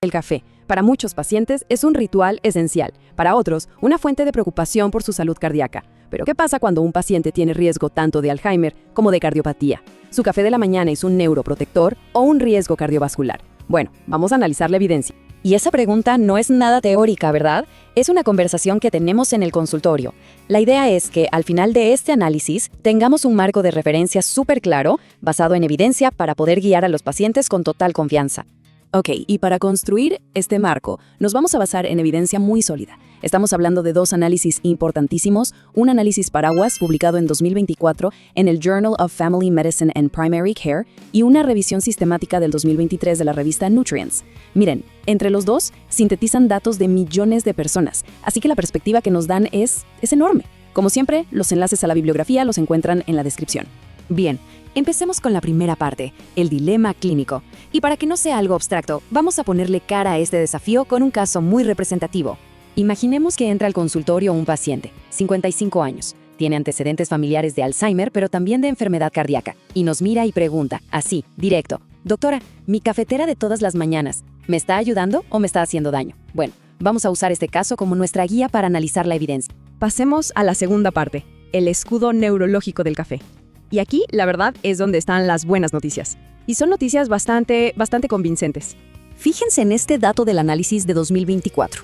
El café, para muchos pacientes, es un ritual esencial. Para otros, una fuente de preocupación por su salud cardíaca. Pero ¿qué pasa cuando un paciente tiene riesgo tanto de Alzheimer como de cardiopatía? ¿Su café de la mañana es un neuroprotector o un riesgo cardiovascular? Bueno, vamos a analizar la evidencia. Y esa pregunta no es nada teórica, ¿verdad? Es una conversación que tenemos en el consultorio. La idea es que al final de este análisis tengamos un marco de referencia súper claro, basado en evidencia, para poder guiar a los pacientes con total confianza. Ok, y para construir este marco, nos vamos a basar en evidencia muy sólida. Estamos hablando de dos análisis importantísimos, un análisis paraguas publicado en 2024 en el Journal of Family Medicine and Primary Care y una revisión sistemática del 2023 de la revista Nutrients. Miren, entre los dos sintetizan datos de millones de personas, así que la perspectiva que nos dan es enorme. Como siempre, los enlaces a la bibliografía los encuentran en la descripción. Bien, empecemos con la primera parte, el dilema clínico. Y para que no sea algo abstracto, vamos a ponerle cara a este desafío con un caso muy representativo. Imaginemos que entra al consultorio un paciente, 55 años, tiene antecedentes familiares de Alzheimer, pero también de enfermedad cardíaca, y nos mira y pregunta, así, directo: doctora, mi cafetera de todas las mañanas, ¿me está ayudando o me está haciendo daño? Bueno, vamos a usar este caso como nuestra guía para analizar la evidencia. Pasemos a la segunda parte, el escudo neurológico del café. Y aquí, la verdad, es donde están las buenas noticias. Y son noticias bastante convincentes. Fíjense en este dato del análisis de 2024.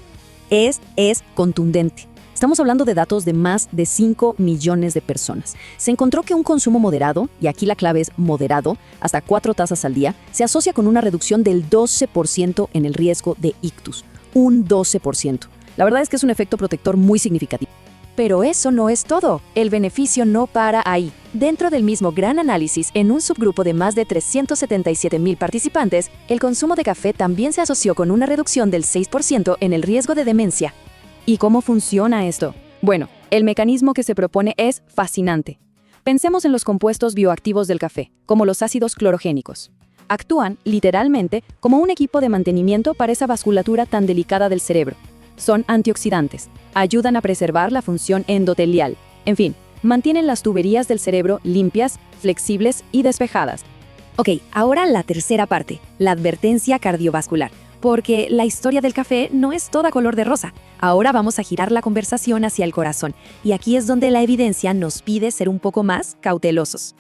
Es contundente. Estamos hablando de datos de más de 5 millones de personas. Se encontró que un consumo moderado, y aquí la clave es moderado, hasta 4 tazas al día, se asocia con una reducción del 12% en el riesgo de ictus. Un 12%. La verdad es que es un efecto protector muy significativo. Pero eso no es todo. El beneficio no para ahí. Dentro del mismo gran análisis, en un subgrupo de más de 377,000 participantes, el consumo de café también se asoció con una reducción del 6% en el riesgo de demencia. ¿Y cómo funciona esto? Bueno, el mecanismo que se propone es fascinante. Pensemos en los compuestos bioactivos del café, como los ácidos clorogénicos. Actúan, literalmente, como un equipo de mantenimiento para esa vasculatura tan delicada del cerebro. Son antioxidantes, ayudan a preservar la función endotelial. En fin, mantienen las tuberías del cerebro limpias, flexibles y despejadas. Ok, ahora la tercera parte, la advertencia cardiovascular. Porque la historia del café no es toda color de rosa. Ahora vamos a girar la conversación hacia el corazón. Y aquí es donde la evidencia nos pide ser un poco más cautelosos.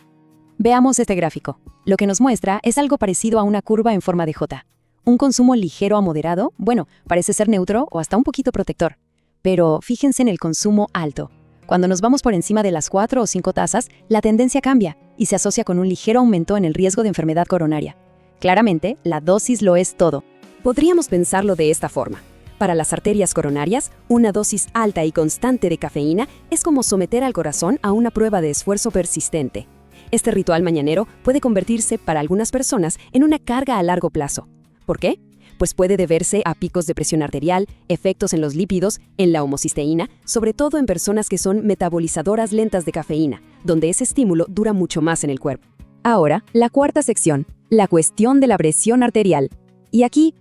Veamos este gráfico. Lo que nos muestra es algo parecido a una curva en forma de J. Un consumo ligero a moderado, bueno, parece ser neutro o hasta un poquito protector. Pero fíjense en el consumo alto. Cuando nos vamos por encima de las 4 o 5 tazas, la tendencia cambia y se asocia con un ligero aumento en el riesgo de enfermedad coronaria. Claramente, la dosis lo es todo. Podríamos pensarlo de esta forma. Para las arterias coronarias, una dosis alta y constante de cafeína es como someter al corazón a una prueba de esfuerzo persistente. Este ritual mañanero puede convertirse para algunas personas en una carga a largo plazo. ¿Por qué? Pues puede deberse a picos de presión arterial, efectos en los lípidos, en la homocisteína, sobre todo en personas que son metabolizadoras lentas de cafeína, donde ese estímulo dura mucho más en el cuerpo. Ahora, la cuarta sección, la cuestión de la presión arterial. Y aquí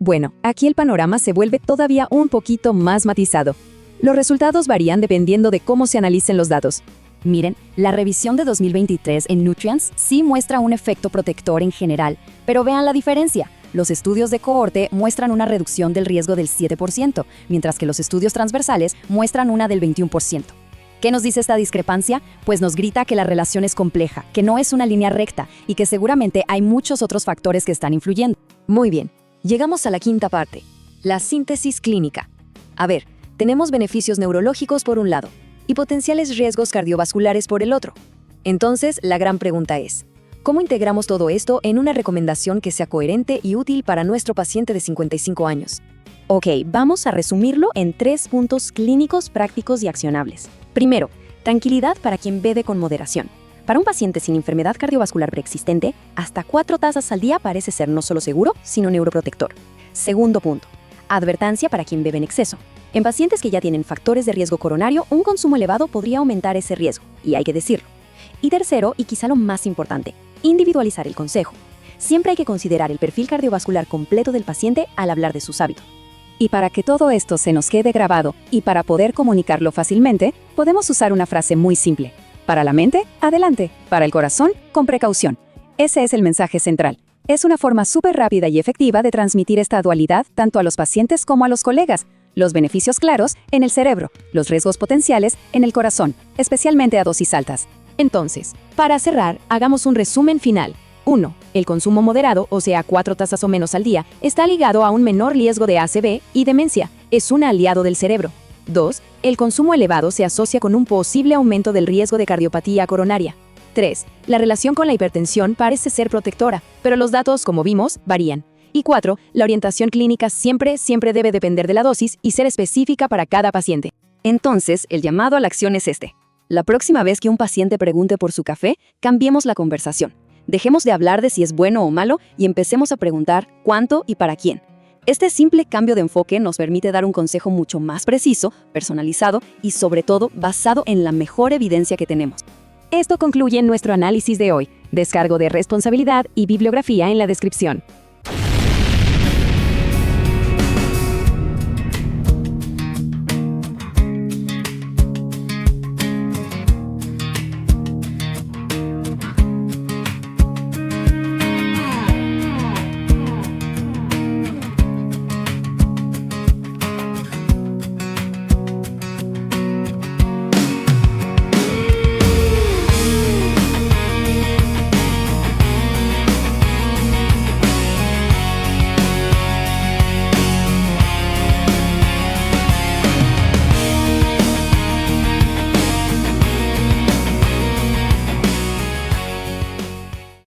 el panorama se vuelve todavía un poquito más matizado. Los resultados varían dependiendo de cómo se analicen los datos. Miren, la revisión de 2023 en Nutrients sí muestra un efecto protector en general, pero vean la diferencia. Los estudios de cohorte muestran una reducción del riesgo del 7%, mientras que los estudios transversales muestran una del 21%. ¿Qué nos dice esta discrepancia? Pues nos grita que la relación es compleja, que no es una línea recta y que seguramente hay muchos otros factores que están influyendo. Muy bien, llegamos a la quinta parte, la síntesis clínica. A ver, tenemos beneficios neurológicos por un lado y potenciales riesgos cardiovasculares por el otro. Entonces, la gran pregunta es: ¿cómo integramos todo esto en una recomendación que sea coherente y útil para nuestro paciente de 55 años? Ok, vamos a resumirlo en 3 puntos clínicos, prácticos y accionables. Primero, tranquilidad para quien bebe con moderación. Para un paciente sin enfermedad cardiovascular preexistente, hasta 4 tazas al día parece ser no solo seguro, sino neuroprotector. Segundo punto, advertencia para quien bebe en exceso. En pacientes que ya tienen factores de riesgo coronario, un consumo elevado podría aumentar ese riesgo, y hay que decirlo. Y tercero, y quizá lo más importante, individualizar el consejo. Siempre hay que considerar el perfil cardiovascular completo del paciente al hablar de sus hábitos. Y para que todo esto se nos quede grabado y para poder comunicarlo fácilmente, podemos usar una frase muy simple. Para la mente, adelante. Para el corazón, con precaución. Ese es el mensaje central. Es una forma súper rápida y efectiva de transmitir esta dualidad tanto a los pacientes como a los colegas. Los beneficios claros en el cerebro, los riesgos potenciales en el corazón, especialmente a dosis altas. Entonces, para cerrar, hagamos un resumen final. 1. El consumo moderado, o sea, 4 tazas o menos al día, está ligado a un menor riesgo de ACV y demencia. Es un aliado del cerebro. 2. El consumo elevado se asocia con un posible aumento del riesgo de cardiopatía coronaria. 3. La relación con la hipertensión parece ser protectora, pero los datos, como vimos, varían. Y 4. La orientación clínica siempre debe depender de la dosis y ser específica para cada paciente. Entonces, el llamado a la acción es este. La próxima vez que un paciente pregunte por su café, cambiemos la conversación. Dejemos de hablar de si es bueno o malo y empecemos a preguntar cuánto y para quién. Este simple cambio de enfoque nos permite dar un consejo mucho más preciso, personalizado y sobre todo basado en la mejor evidencia que tenemos. Esto concluye nuestro análisis de hoy. Descargo de responsabilidad y bibliografía en la descripción.